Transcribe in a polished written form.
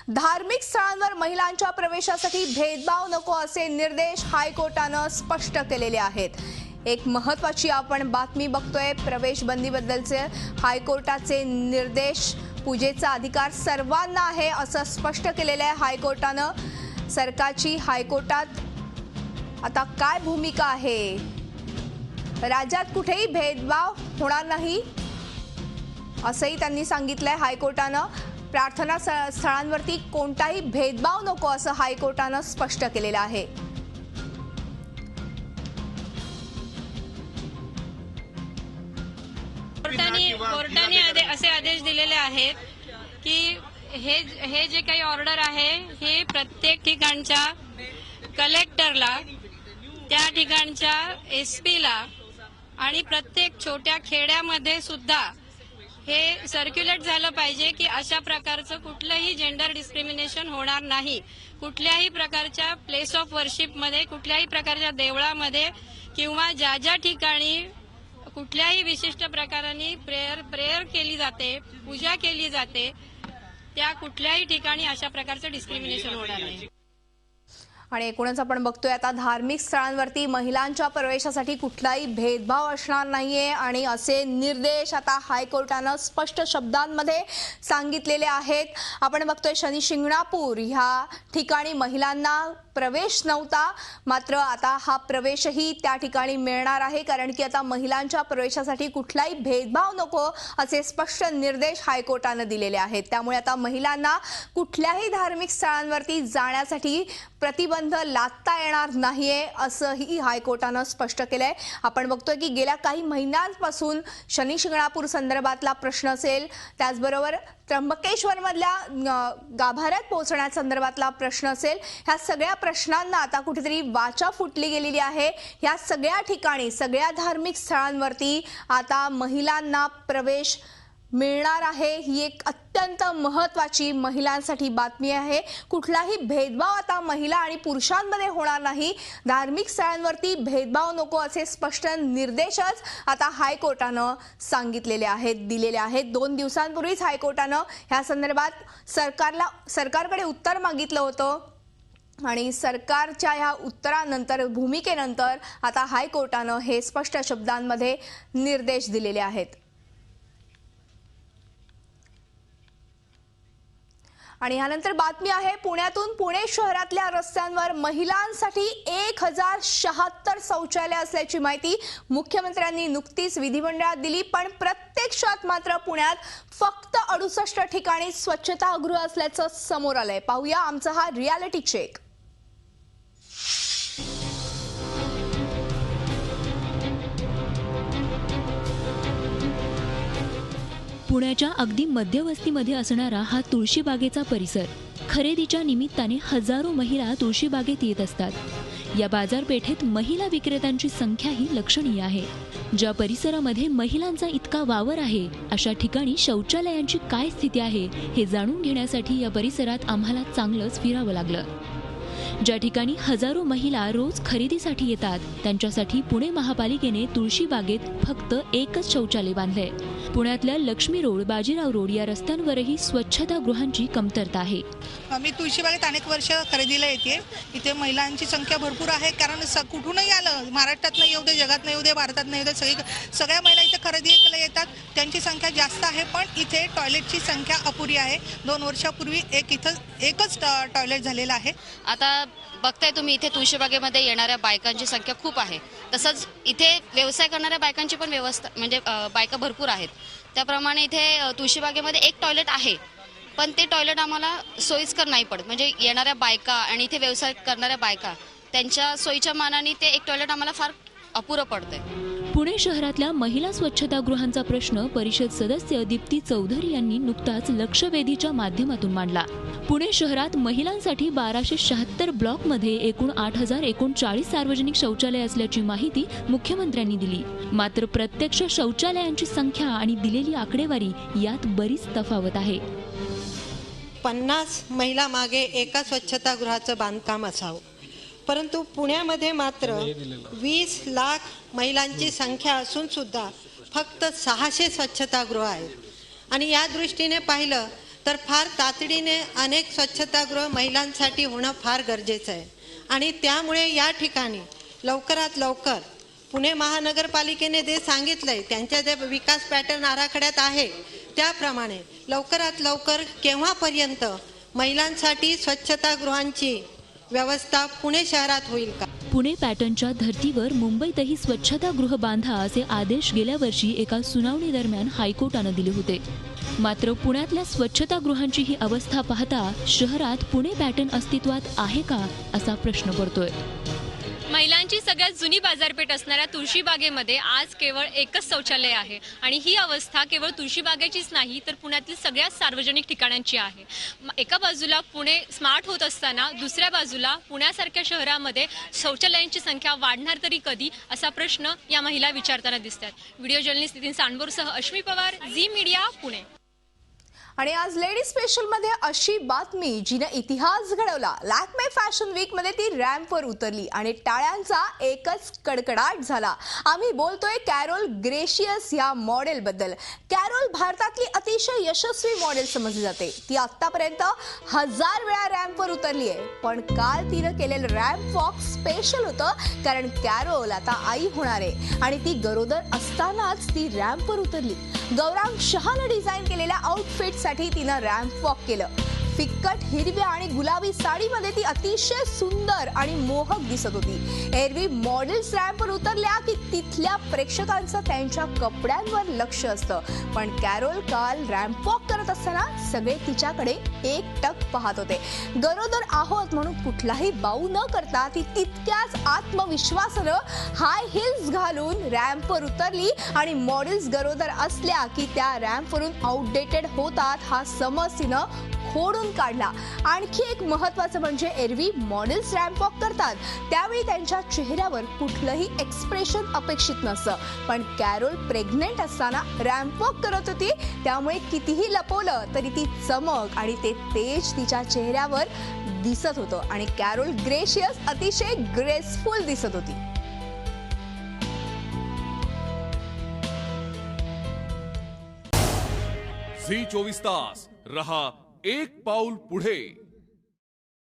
धार्मिक स्थळांवर महिलांच्या प्रवेशासाठी भेदभाव नको असे निर्देश हायकोर्टानं स्पष्ट केलेले आहेत। एक महत्त्वाची आपण बातमी बघतोय। प्रवेश बंदीबद्दलचे हायकोर्टाचे निर्देश। पूजेचा अधिकार सर्वांना आहे असं स्पष्ट केलेलं आहे हायकोर्टानं। सरकारची हायकोर्टात आता काय भूमिका आहे? राज्यात कुठेही भेदभाव होणार नाही असंही त्यांनी सांगितलंय हायकोर्टानं। प्रार्थना स्थळांवरती कोणताही भेदभाव नको असं हायकोर्टानं स्पष्ट केलेलं आहे। कोर्टाने असे आदेश दिलेले आहेत की हे जे काही ऑर्डर आहे हे प्रत्येक ठिकाणच्या कलेक्टरला, त्या ठिकाणच्या एसपीला आणि प्रत्येक छोट्या खेड्यामध्ये सुद्धा हे सर्क्युलेट झालं पाहिजे की अशा प्रकारचं कुठलंही जेंडर डिस्क्रिमिनेशन होणार नाही। कुठल्याही प्रकारच्या प्लेस ऑफ वर्शिपमध्ये, कुठल्याही प्रकारच्या देवळामध्ये किंवा ज्या ज्या ठिकाणी कुठल्याही विशिष्ट प्रकाराने प्रेयर केली जाते, पूजा केली जाते, त्या कुठल्याही ठिकाणी अशा प्रकारचं डिस्क्रिमिनेशन होणार नाही। आणि एकूणच आपण बघतोय आता धार्मिक स्थळांवरती महिलांच्या प्रवेशासाठी कुठलाही भेदभाव असणार नाहीये आणि असे निर्देश आता हायकोर्टानं स्पष्ट शब्दांमध्ये सांगितलेले आहेत। आपण बघतोय शनी शिंगणापूर ह्या ठिकाणी महिलांना प्रवेश नव्हता, मात्र आता हा प्रवेशही त्या ठिकाणी मिळणार आहे, कारण की आता महिलांच्या प्रवेशासाठी कुठलाही भेदभाव नको असे स्पष्ट निर्देश हायकोर्टानं दिलेले आहेत। त्यामुळे आता महिलांना कुठल्याही धार्मिक स्थळांवरती जाण्यासाठी प्रतिबंध लादता येणार नाहीये असंही हायकोर्टानं स्पष्ट केलंय। आपण बघतोय की गेल्या काही महिन्यांपासून शनी शिंगणापूर संदर्भातला प्रश्न असेल, त्याचबरोबर त्र्यंबकेश्वर मधल्या गाभाऱ्यात पोहोचण्यासंदर्भातला प्रश्न असेल, ह्या सगळ्या प्रश्नांना आता कुठेतरी वाचा फुटली गेलेली आहे। ह्या सगळ्या ठिकाणी, सगळ्या धार्मिक स्थळांवरती आता महिलांना प्रवेश मिळणार आहे। ही एक अत्यंत महत्त्वाची महिलांसाठी बातमी आहे। कुठलाही भेदभाव आता महिला आणि पुरुषांमध्ये होणार नाही। धार्मिक स्थळांवरती भेदभाव नको असे स्पष्ट निर्देशच आता हायकोर्टानं सांगितलेले आहेत, दिलेले आहेत। 2 दिवसांपूर्वीच हायकोर्टानं ह्या संदर्भात सरकारकडे उत्तर मागितलं होतं आणि सरकारच्या ह्या उत्तरानंतर, भूमिकेनंतर आता हायकोर्टानं हे स्पष्ट शब्दांमध्ये निर्देश दिलेले आहेत। आणि यानंतर बातमी आहे पुण्यातून। पुणे शहरातल्या रस्त्यांवर महिलांसाठी 1076 शौचालय असल्याची माहिती मुख्यमंत्र्यांनी नुकतीच विधिमंडळात दिली, पण प्रत्यक्षात मात्र पुण्यात फक्त 68 ठिकाणी स्वच्छतागृह असल्याचं समोर आलंय। पाहूया आमचा हा रियालिटी चेक। पुण्याच्या अगदी मध्यवस्तीमध्ये असणारा हा तुळशीबागेचा परिसर, खरेदीच्या निमित्ताने हजारो महिला तुळशीबागेत येत असतात। या बाजारपेठेत महिला विक्रेत्यांची संख्याही लक्षणीय आहे। ज्या परिसरामध्ये महिलांचा इतका वावर आहे, अशा ठिकाणी शौचालयांची काय स्थिती आहे हे जाणून घेण्यासाठी या परिसरात आम्हाला चांगलंच फिरावं लागलं। ज्या ठिकाणी हजारो महिला रोज खरेदीसाठी येतात, त्यांच्यासाठी पुणे महापालिकेने तुळशीबागेत फक्त एकच शौचालय बांधले। पुण्यातल्या लक्ष्मी रोड, बाजीराव रोड या रस्त्यांवरही स्वच्छतागृहांची कमतरता आहे। मी तुळशीबागेत अनेक वर्ष खरेदीला येते। इथे महिलांची संख्या भरपूर आहे, कारण कुठूनही आलं, महाराष्ट्रात नाही येऊ दे, जगात नाही येऊ दे, भारतात नाही येऊ दे, सगळ्या महिला इथे खरेदीला येतात। त्यांची संख्या जास्त आहे, पण इथे टॉयलेटची संख्या अपुरी आहे। 2 वर्षापूर्वी एकच टॉयलेट झालेलं आहे। आता बघताय तुम्ही, इथे तुळशीबागेमध्ये येणाऱ्या बायकांची संख्या खूप आहे। तसंच इथे व्यवसाय करणाऱ्या बायकांची पण व्यवस्था, म्हणजे बायका भरपूर आहेत। त्याप्रमाणे इथे तुळशीबागेमध्ये एक टॉयलेट आहे, पण ते टॉयलेट आम्हाला सोयीस्कर नाही पडत। म्हणजे येणाऱ्या बायका आणि इथे व्यवसाय करणाऱ्या बायका, त्यांच्या सोयीच्या मानाने ते एक टॉयलेट आम्हाला फार अपुरं पडतंय। पुणे शहरातल्या महिला स्वच्छतागृहांचा प्रश्न परिषद सदस्य दीप्ती चौधरी यांनी नुकताच लक्षवेधीच्या माध्यमातून मांडला। पुणे शहरात महिलांसाठी 1276 ब्लॉकमध्ये एकूण 8039 सार्वजनिक शौचालय असल्याची माहिती मुख्यमंत्र्यांनी दिली। मात्र प्रत्यक्ष शौचालयांची संख्या आणि दिलेली आकडेवारी यात बरीच तफावत आहे। 50 महिला मागे एका स्वच्छतागृहाचं बांधकाम असावं, परंतु पुण्यामध्ये मात्र 20 लाख महिलांची संख्या असून सुद्धा फक्त 600 स्वच्छतागृह आहेत। आणि या दृष्टीने पाहिलं तर फार तातडीने अनेक स्वच्छतागृह महिलांसाठी होणं फार गरजेचं आहे आणि त्यामुळे या ठिकाणी लवकरात लवकर पुणे महानगरपालिकेने जे सांगितलंय त्यांच्या जे विकास पॅटर्न आराखड्यात आहे त्याप्रमाणे लवकरात लवकर केव्हापर्यंत महिलांसाठी स्वच्छतागृहांची व्यवस्था पुणे शहरात होईल का? पुणे पॅटर्नच्या धर्तीवर मुंबईतही स्वच्छतागृह बांधा असे आदेश गेल्या वर्षी एका सुनावणी दरम्यान हायकोर्टानं दिले होते. मात्र पुण्यातल्या स्वच्छतागृहांची ही अवस्था पाहता शहरात पुणे पॅटर्न अस्तित्वात आहे का असा प्रश्न पडतोय. महिलांची सगळ्यात जुनी बाजारपेठ असणाऱ्या तुळशीबागेमध्ये आज केवळ एकच शौचालय आहे आणि ही अवस्था केवळ तुळशीबागेचीच नाही तर पुण्यातील सगळ्या सार्वजनिक ठिकाणांची आहे. एका बाजूला पुणे स्मार्ट होत असताना दुसऱ्या बाजूला पुण्यासारख्या शहरामध्ये शौचालयांची संख्या वाढणार तरी कधी असा प्रश्न या महिला विचारताना दिसतात. व्हिडिओ जर्नलिस्ट नितीन सांडबोरसह अश्मी पवार, झी मीडिया, पुणे. आणि आज लेडी स्पेशल मध्ये अशी बातमी जिने इतिहास घडवला. लॅक्मे फॅशन वीक मध्ये ती रॅम्पवर उतरली आणि टाळ्यांचा एकच कडकडाट झाला. आम्ही बोलतोय कॅरोल ग्रेशियस या मॉडेल बद्दल. कॅरोल भारतातली अतिशय यशस्वी मॉडेल समजली जाते. ती आतापर्यंत 1000 वेळा रॅम्पवर उतरली आहे. पण काल तिनं केलेलं रॅम्प वॉक स्पेशल होतं कारण कॅरोल आता आई होणार आहे आणि ती गरोदर असतानाच ती रॅम्पवर उतरली. गौरांग शहानं डिझाईन केलेल्या आउटफिट साठी तिनं रॅम्प वॉक केलं. फिक्कट हिरव्या आणि गुलाबी साडीमध्ये ती अतिशय सुंदर आणि मोहक दिसत होती. एरवी मॉडेल्स रॅम्पवर उतरल्या की तिथल्या प्रेक्षकांचं त्यांच्या कपड्यांवर लक्ष असतं. पण कॅरोल काल रॅम्प वॉक करत असताना सगळे तिच्याकडे एकटक पाहत होते. गरोदर आहोत म्हणून कुठलाही बाऊ न करता ती तितक्याच आत्मविश्वासानं हाय हिल्स घालून रॅम्पवर उतरली आणि मॉडेल्स गरोदर असल्या की त्या रॅम्पवरून आउटडेटेड होतात हा समज तिनं खोडून काढला. आणखी एक महत्त्वाचं म्हणजे एरवी मॉडेल्स रॅम्प वॉक करतात त्यावेळी त्यांच्या चेहऱ्यावर कुठलंही एक्सप्रेशन अपेक्षित नसतं. पण कॅरोल प्रेग्नेंट असताना रॅम्प वॉक करत होती त्यामुळे कितीही लपवलं तरी ती चमक आणि ते तेज तिच्या चेहऱ्यावर दिसत होतं आणि कॅरोल ग्रेशियस अतिशय ग्रेसफुल दिसत होती. झी 24 तास रहा एक पाऊल पुढे.